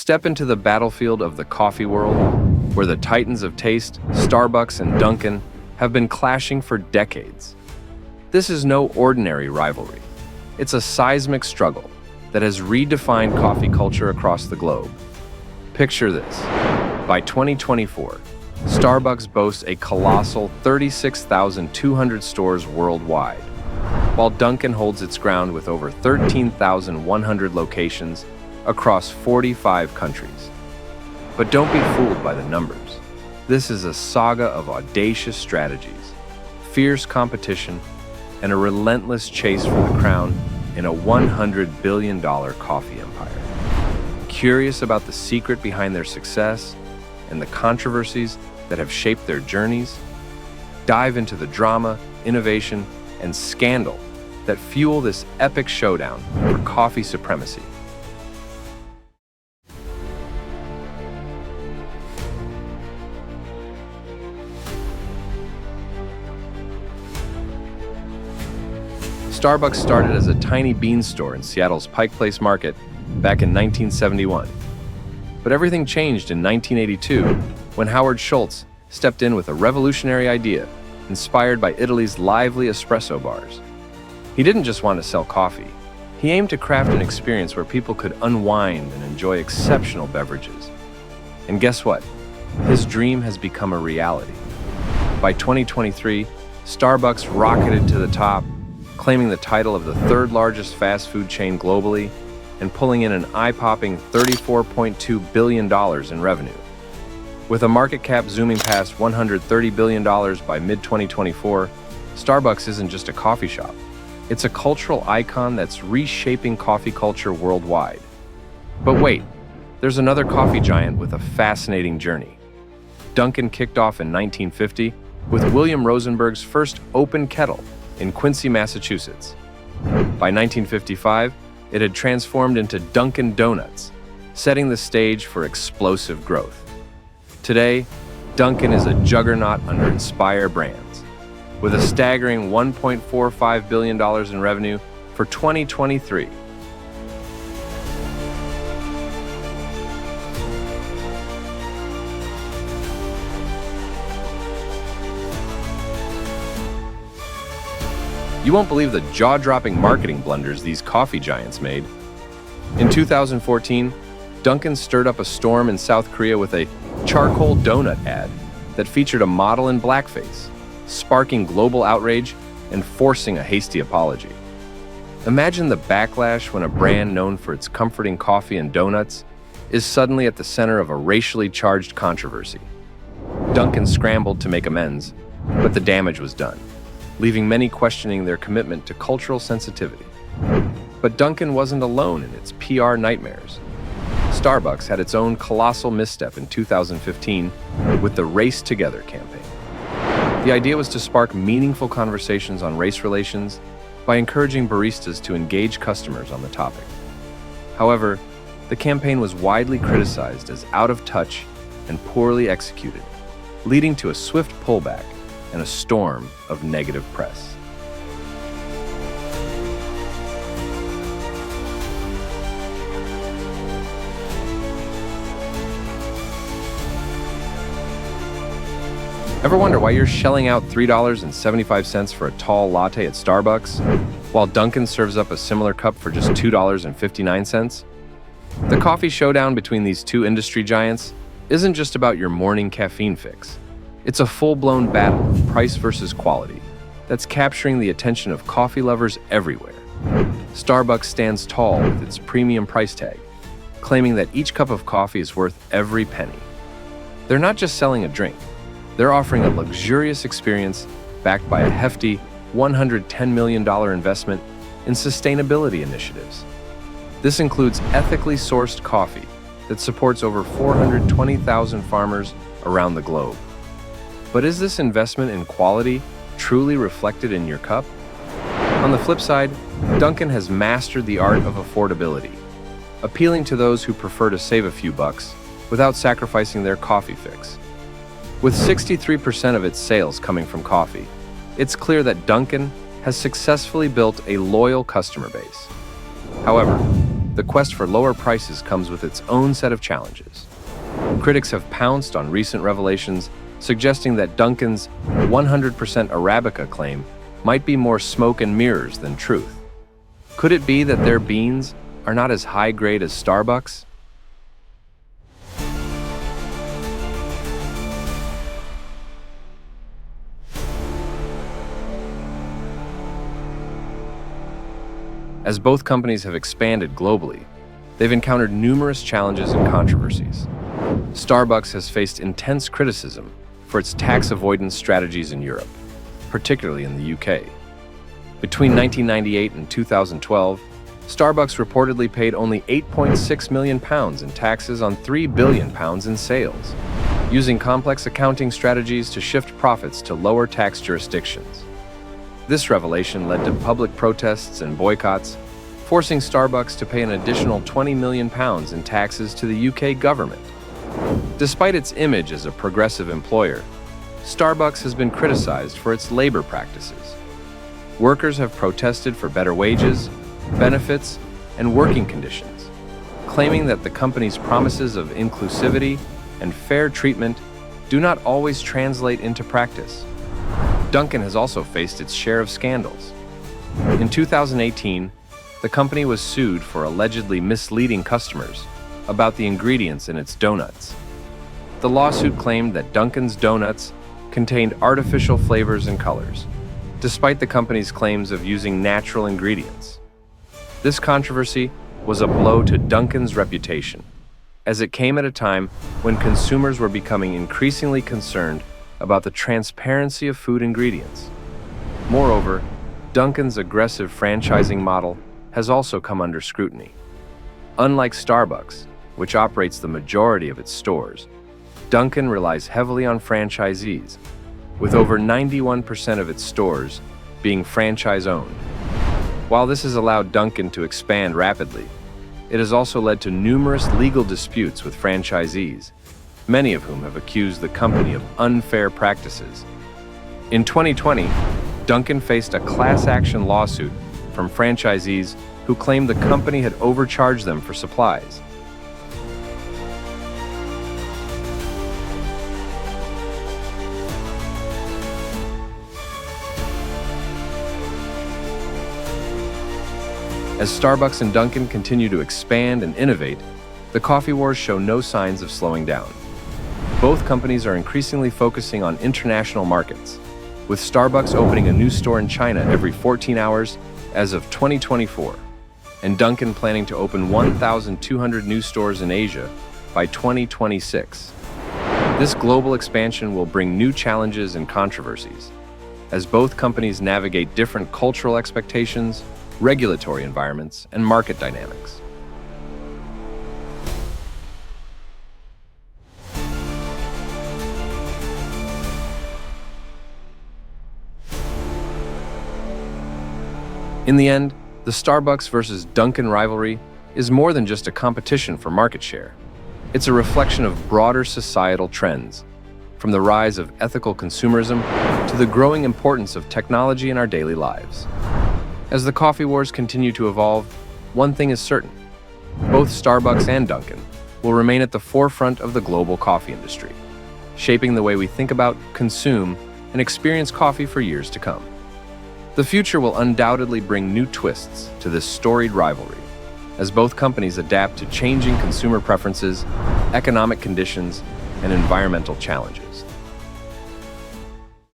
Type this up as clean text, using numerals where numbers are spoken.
Step into the battlefield of the coffee world, where the titans of taste, Starbucks and Dunkin, have been clashing for decades. This is no ordinary rivalry. It's a seismic struggle that has redefined coffee culture across the globe. Picture this. By 2024, Starbucks boasts a colossal 36,200 stores worldwide, while Dunkin holds its ground with over 13,100 locations across 45 countries. But don't be fooled by the numbers. This is a saga of audacious strategies, fierce competition, and a relentless chase for the crown in a $100 billion coffee empire. Curious about the secret behind their success and the controversies that have shaped their journeys? Dive into the drama, innovation, and scandal that fuel this epic showdown for coffee supremacy. Starbucks started as a tiny bean store in Seattle's Pike Place Market back in 1971. But everything changed in 1982 when Howard Schultz stepped in with a revolutionary idea inspired by Italy's lively espresso bars. He didn't just want to sell coffee. He aimed to craft an experience where people could unwind and enjoy exceptional beverages. And guess what? His dream has become a reality. By 2023, Starbucks rocketed to the top, claiming the title of the third largest fast food chain globally and pulling in an eye-popping $34.2 billion in revenue. With a market cap zooming past $130 billion by mid-2024, Starbucks isn't just a coffee shop. It's a cultural icon that's reshaping coffee culture worldwide. But wait, there's another coffee giant with a fascinating journey. Dunkin kicked off in 1950 with William Rosenberg's first open kettle in Quincy, Massachusetts. By 1955, it had transformed into Dunkin' Donuts, setting the stage for explosive growth. Today, Dunkin' is a juggernaut under Inspire Brands, with a staggering $1.45 billion in revenue for 2023. You won't believe the jaw-dropping marketing blunders these coffee giants made. In 2014, Dunkin stirred up a storm in South Korea with a charcoal donut ad that featured a model in blackface, sparking global outrage and forcing a hasty apology. Imagine the backlash when a brand known for its comforting coffee and donuts is suddenly at the center of a racially charged controversy. Dunkin scrambled to make amends, but the damage was done, leaving many questioning their commitment to cultural sensitivity. But Dunkin wasn't alone in its PR nightmares. Starbucks had its own colossal misstep in 2015 with the Race Together campaign. The idea was to spark meaningful conversations on race relations by encouraging baristas to engage customers on the topic. However, the campaign was widely criticized as out of touch and poorly executed, leading to a swift pullback and a storm of negative press. Ever wonder why you're shelling out $3.75 for a tall latte at Starbucks, while Dunkin serves up a similar cup for just $2.59? The coffee showdown between these two industry giants isn't just about your morning caffeine fix. It's a full-blown battle of price versus quality that's capturing the attention of coffee lovers everywhere. Starbucks stands tall with its premium price tag, claiming that each cup of coffee is worth every penny. They're not just selling a drink, they're offering a luxurious experience backed by a hefty $110 million investment in sustainability initiatives. This includes ethically sourced coffee that supports over 420,000 farmers around the globe. But is this investment in quality truly reflected in your cup? On the flip side, Dunkin has mastered the art of affordability, appealing to those who prefer to save a few bucks without sacrificing their coffee fix. With 63% of its sales coming from coffee, it's clear that Dunkin has successfully built a loyal customer base. However, the quest for lower prices comes with its own set of challenges. Critics have pounced on recent revelations suggesting that Dunkin's 100% Arabica claim might be more smoke and mirrors than truth. Could it be that their beans are not as high grade as Starbucks? As both companies have expanded globally, they've encountered numerous challenges and controversies. Starbucks has faced intense criticism for its tax avoidance strategies in Europe, particularly in the UK. Between 1998 and 2012, Starbucks reportedly paid only £8.6 million in taxes on £3 billion in sales, using complex accounting strategies to shift profits to lower tax jurisdictions. This revelation led to public protests and boycotts, forcing Starbucks to pay an additional £20 million in taxes to the UK government. Despite its image as a progressive employer, Starbucks has been criticized for its labor practices. Workers have protested for better wages, benefits, and working conditions, claiming that the company's promises of inclusivity and fair treatment do not always translate into practice. Dunkin has also faced its share of scandals. In 2018, the company was sued for allegedly misleading customers about the ingredients in its donuts. The lawsuit claimed that Dunkin's donuts contained artificial flavors and colors, despite the company's claims of using natural ingredients. This controversy was a blow to Dunkin's reputation, as it came at a time when consumers were becoming increasingly concerned about the transparency of food ingredients. Moreover, Dunkin's aggressive franchising model has also come under scrutiny. Unlike Starbucks, which operates the majority of its stores, Dunkin relies heavily on franchisees, with over 91% of its stores being franchise-owned. While this has allowed Dunkin to expand rapidly, it has also led to numerous legal disputes with franchisees, many of whom have accused the company of unfair practices. In 2020, Dunkin faced a class action lawsuit from franchisees who claimed the company had overcharged them for supplies. As Starbucks and Dunkin continue to expand and innovate, the coffee wars show no signs of slowing down. Both companies are increasingly focusing on international markets, with Starbucks opening a new store in China every 14 hours as of 2024, and Dunkin planning to open 1,200 new stores in Asia by 2026. This global expansion will bring new challenges and controversies, as both companies navigate different cultural expectations, regulatory environments, and market dynamics. In the end, the Starbucks versus Dunkin rivalry is more than just a competition for market share. It's a reflection of broader societal trends, from the rise of ethical consumerism to the growing importance of technology in our daily lives. As the coffee wars continue to evolve, one thing is certain: both Starbucks and Dunkin will remain at the forefront of the global coffee industry, shaping the way we think about, consume, and experience coffee for years to come. The future will undoubtedly bring new twists to this storied rivalry, as both companies adapt to changing consumer preferences, economic conditions, and environmental challenges.